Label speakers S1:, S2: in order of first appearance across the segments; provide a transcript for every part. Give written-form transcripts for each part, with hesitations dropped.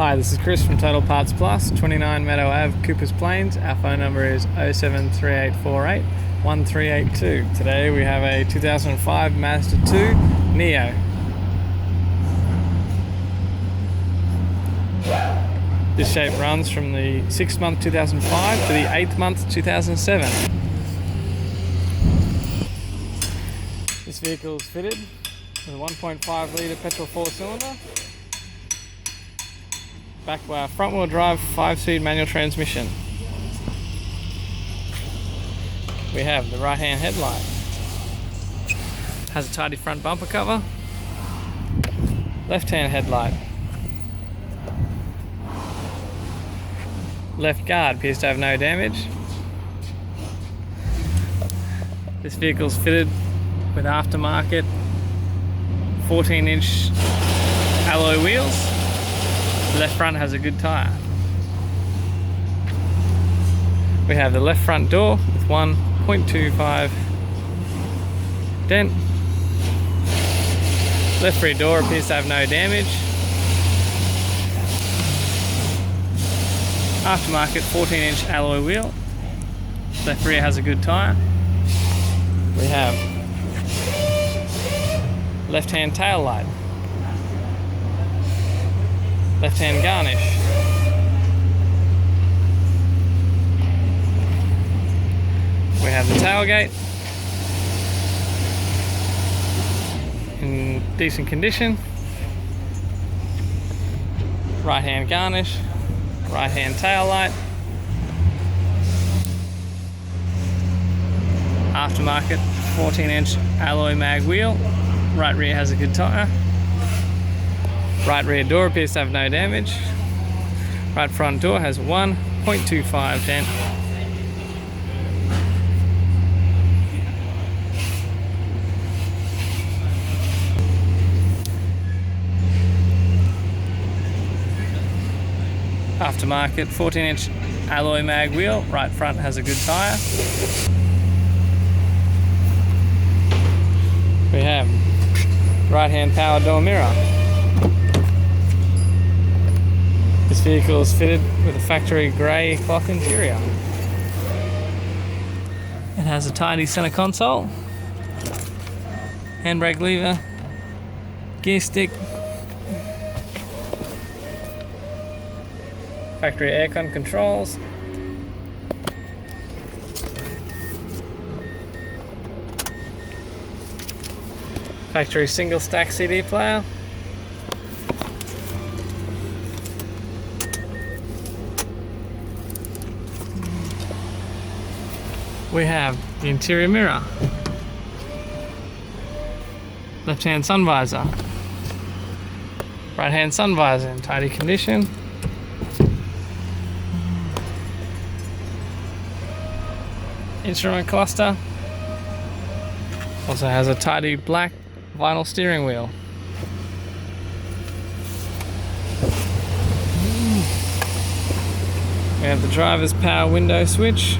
S1: Hi, this is Chris from Total Parts Plus, 29 Meadow Ave, Coopers Plains. Our phone number is 073848 1382. Today we have a 2005 Mazda 2 Neo. This shape runs from the 6th month 2005 to the 8th month 2007. This vehicle is fitted with a 1.5 litre petrol 4-cylinder, backed by a front-wheel drive 5-speed manual transmission. We have the right-hand headlight. Has a tidy front bumper cover. Left-hand headlight. Left guard appears to have no damage. This vehicle is fitted with Aftermarket 14-inch alloy wheels. The left front has a good tyre. We have the left front door with 1.25 dent. Left rear door appears to have no damage. Aftermarket 14-inch alloy wheel. Left rear has a good tyre. We have left-hand tail light. Left-hand garnish. We have the tailgate in decent condition. Right-hand garnish. Right-hand tail light. Aftermarket 14-inch alloy mag wheel. Right rear has a good tyre. Right rear door appears to have no damage. Right front door has 1.25 dent. Aftermarket 14-inch alloy mag wheel. Right front has a good tyre. We have right-hand power door mirror. This vehicle is fitted with a factory grey cloth interior. It has a tidy centre console, handbrake lever, gear stick, factory aircon controls, factory single stack CD player, we have the interior mirror, left-hand sun visor, right-hand sun visor in tidy condition, instrument cluster, also has a tidy black vinyl steering wheel. We have the driver's power window switch.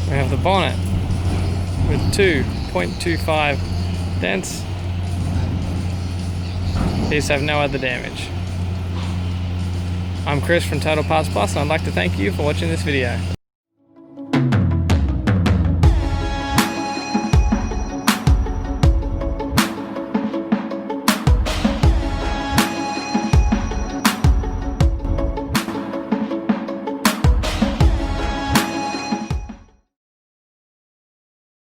S1: We have the bonnet with 2.25 dents. These have no other damage. I'm Chris from Total Parts Plus, and I'd like to thank you for watching this video.